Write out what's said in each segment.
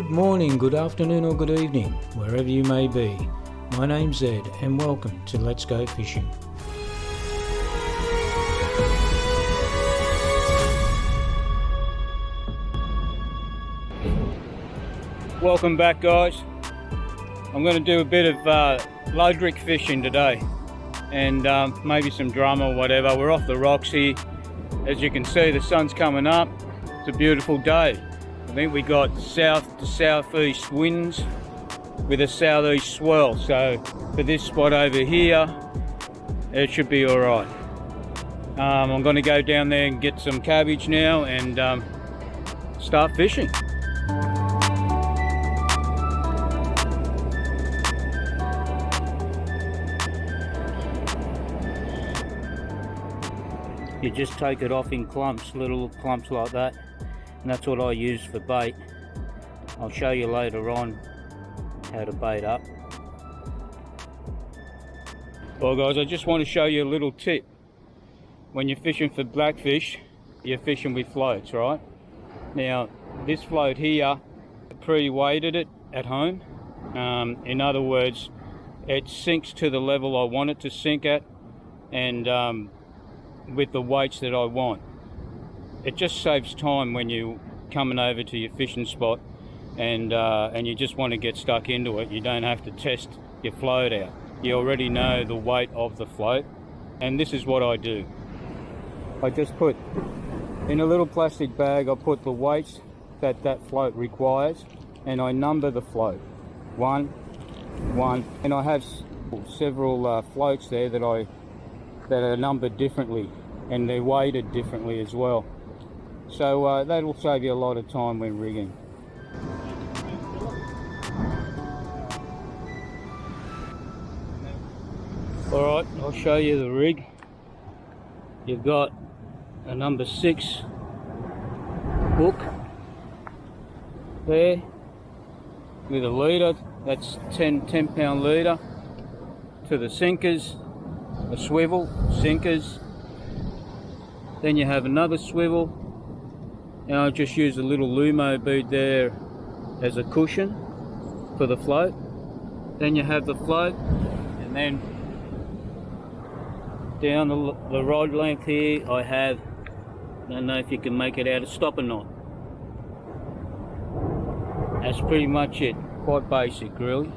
Good morning, good afternoon or good evening, wherever you may be. My name's Ed and welcome to Let's Go Fishing. Welcome back, guys. I'm going to do a bit of Luderick fishing today and maybe some drum or whatever. We're off the rocks here. As you can see, the sun's coming up. It's a beautiful day. I think we got south to southeast winds with a southeast swell, so for this spot over here it should be all right. I'm going to go down there and get some cabbage now and start fishing. You just take it off in clumps, little clumps like that, and that's what I use for bait. I'll show you later on how to bait up. Well guys, I just want to show you a little tip. When you're fishing for blackfish, you're fishing with floats, right? Now this float here, I pre-weighted it at home. In other words, it sinks to the level I want it to sink at, and with the weights that I want. It just saves time when you're coming over to your fishing spot and you just want to get stuck into it. You don't have to test your float out. You already know the weight of the float, and this is what I do. I just put in a little plastic bag, I put the weights that float requires, and I number the float. One, and I have several floats there that are numbered differently, and they're weighted differently as well. So that'll save you a lot of time when rigging. Alright, I'll show you the rig. You've got a number 6 hook there with a leader, that's 10 pound leader to the sinkers, a swivel, sinkers. Then you have another swivel, and I just use a little Lumo bead there as a cushion for the float. Then you have the float, and then down the rod length here I have, I don't know if you can make it out, a stopper knot. That's pretty much it, quite basic really.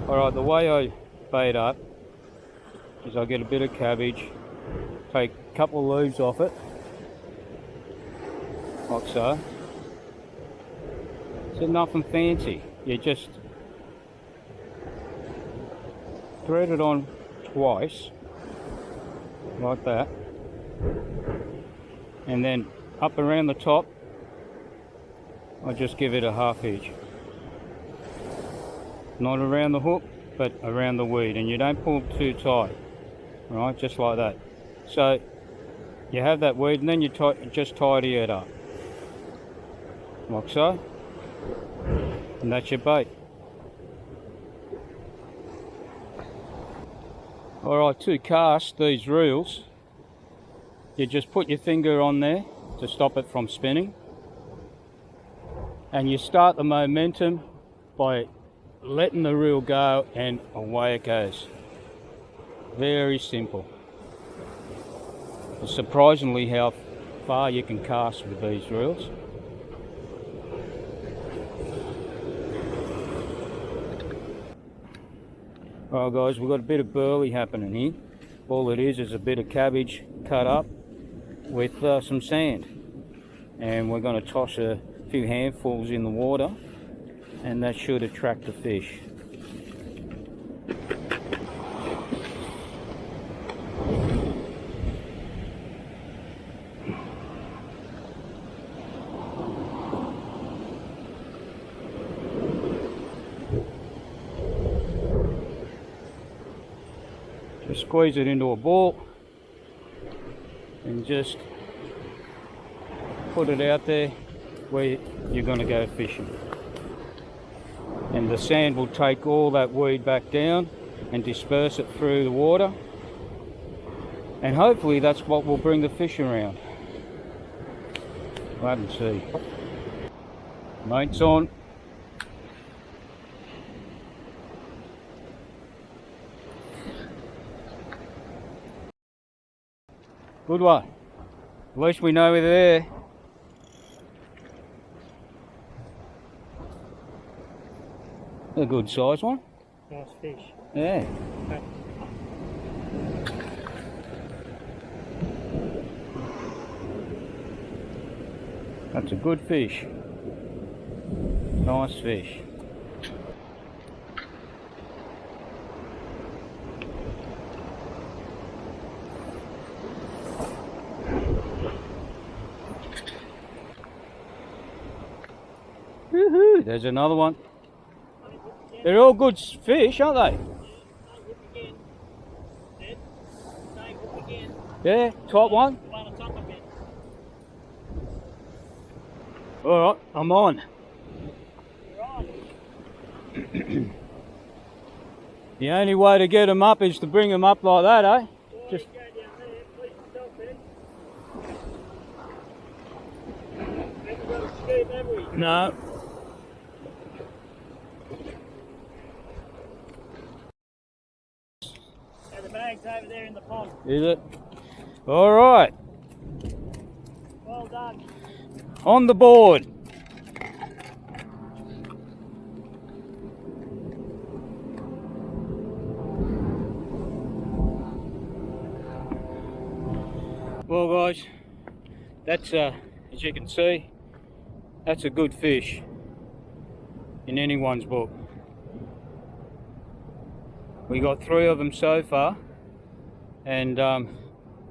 Alright, the way I bait up is I get a bit of cabbage, take a couple of leaves off it, like so. It's nothing fancy. You just thread it on twice, like that, and then up around the top, I just give it a half hitch. Not around the hook, but around the weed, and you don't pull too tight, right? Just like that. So you have that weed, and then you just tidy it up, like so, and that's your bait. Alright, to cast these reels, you just put your finger on there to stop it from spinning, and you start the momentum by letting the reel go, and away it goes. Very simple. It's surprisingly how far you can cast with these reels. Alright guys, we've got a bit of burley happening here. All it is a bit of cabbage cut up with some sand, and we're going to toss a few handfuls in the water, and that should attract the fish. Just squeeze it into a ball and just put it out there where you're going to go fishing. And the sand will take all that weed back down and disperse it through the water, And hopefully that's what will bring the fish around. Wait and see. Mate's on. Good one. At least we know we're there. A good size one. Nice fish. Yeah. Okay. That's a good fish. Nice fish. Woohoo! There's another one. They're all good fish, aren't they? Yeah, top one. Alright, I'm on. The only way to get them up is to bring them up like that, eh? Just no. The bag's over there in the pond. Is it? Alright. Well done. On the board. Well guys, that's as you can see, that's a good fish in anyone's book. We got 3 of them so far, and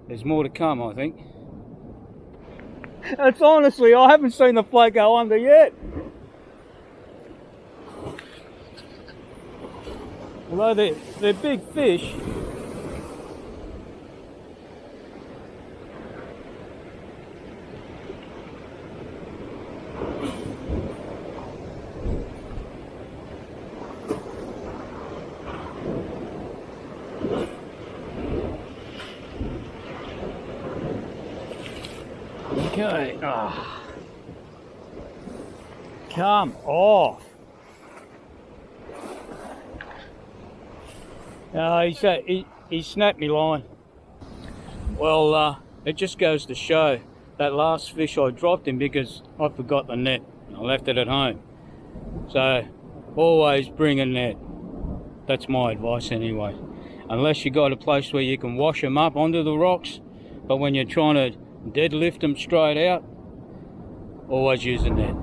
there's more to come, I think. It's honestly, I haven't seen the float go under yet. Although they're big fish. Okay. Come off. He snapped me line. Well, it just goes to show that last fish I dropped him because I forgot the net. I left it at home. So always bring a net. That's my advice anyway. Unless you got a place where you can wash them up onto the rocks, but when you're trying to deadlift them straight out, always use a net.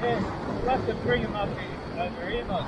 Yeah, we'll have to bring them up here, over here, mate.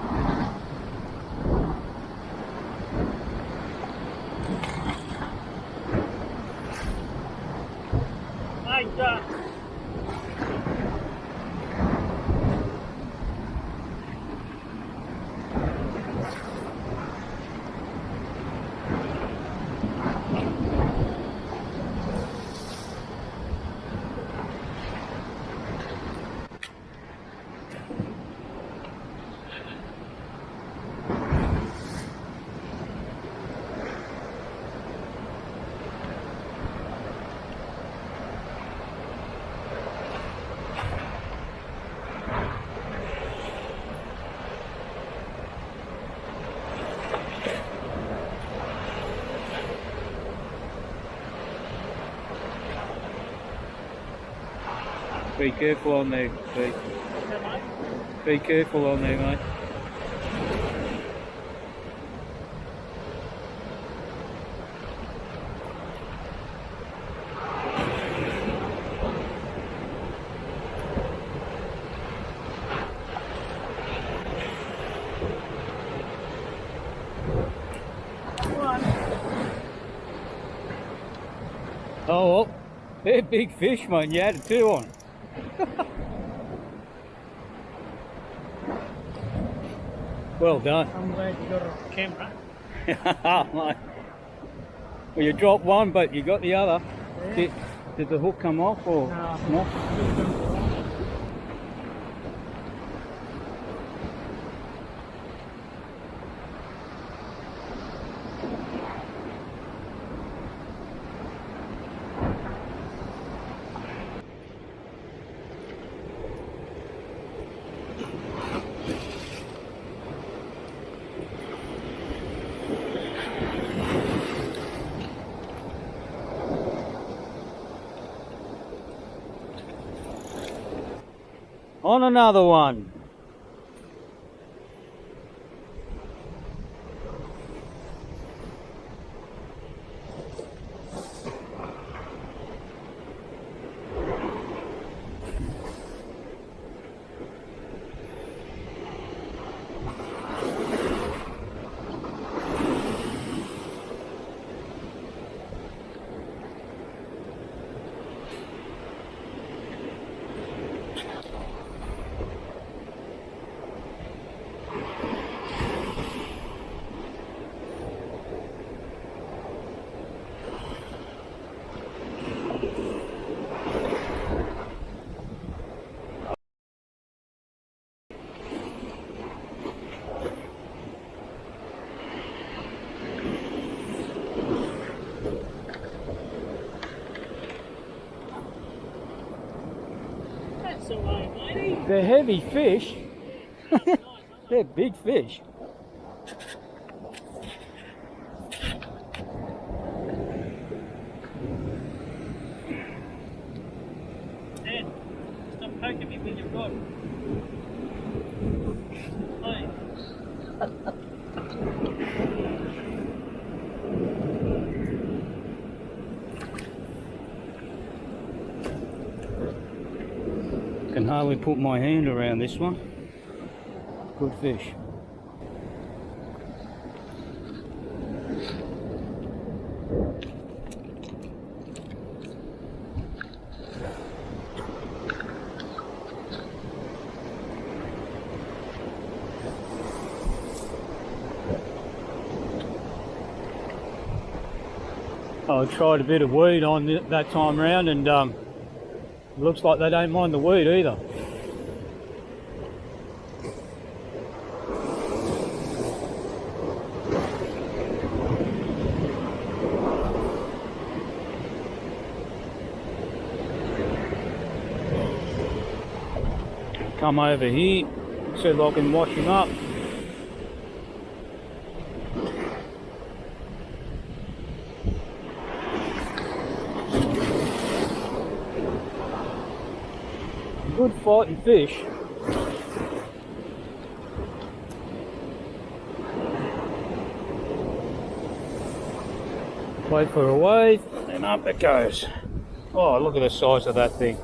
Be careful on there, Pete. Be careful on there, mate. Oh, well, they're big fish, mate. You had a 2 on. Well done. I'm glad you got it on camera. Mate. Well, you dropped one, but you got the other. Yeah. Did the hook come off or No. On another one. That's the way, matey. They're heavy fish. They're big fish. Dad, stop poking me with your rod. Please. Can hardly put my hand around this one. Good fish. I tried a bit of weed on that time round, and looks like they don't mind the weed either. Come over here, see if I can wash him up. Good fighting fish. Wait for a wave, and up it goes. Oh, look at the size of that thing.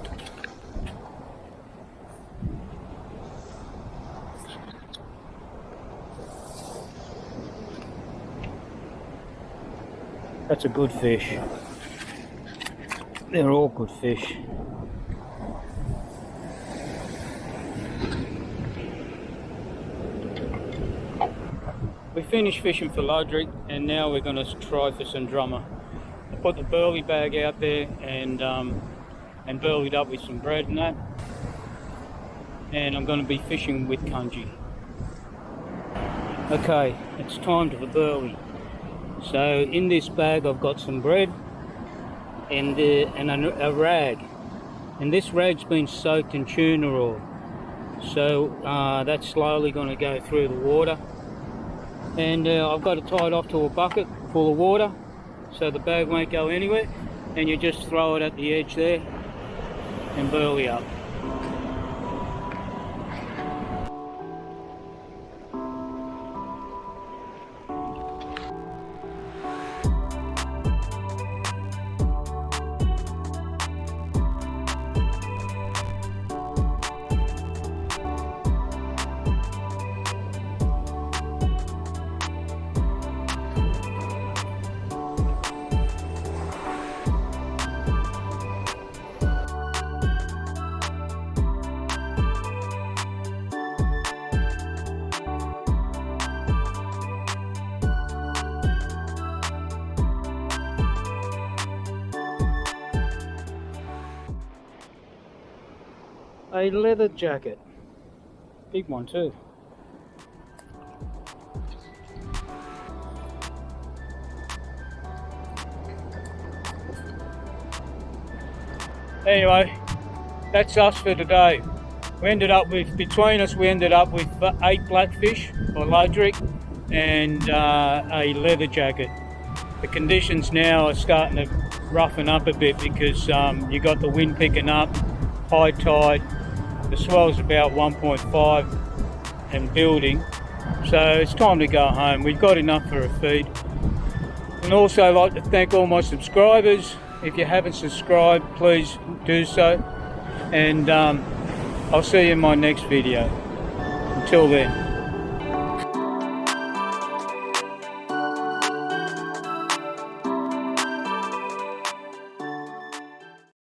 That's a good fish. They're all good fish. We finished fishing for Luderick, and now we're going to try for some drummer. I put the burley bag out there and burleyed up with some bread and that. And I'm going to be fishing with Kunji. Okay, it's time for the burley. So in this bag I've got some bread and a rag. And this rag's been soaked in tuna oil. So that's slowly going to go through the water. And I've got it tied off to a bucket full of water so the bag won't go anywhere, and you just throw it at the edge there and burley up. a leather jacket. Big one too. Anyway, that's us for today. We ended up with, between us, we ended up with 8 blackfish or Luderick and a leather jacket. The conditions now are starting to roughen up a bit because you got the wind picking up, high tide, the swell's about 1.5 and building, so it's time to go home. We've got enough for a feed. And also I'd like to thank all my subscribers. If you haven't subscribed, please do so, and I'll see you in my next video. Until then.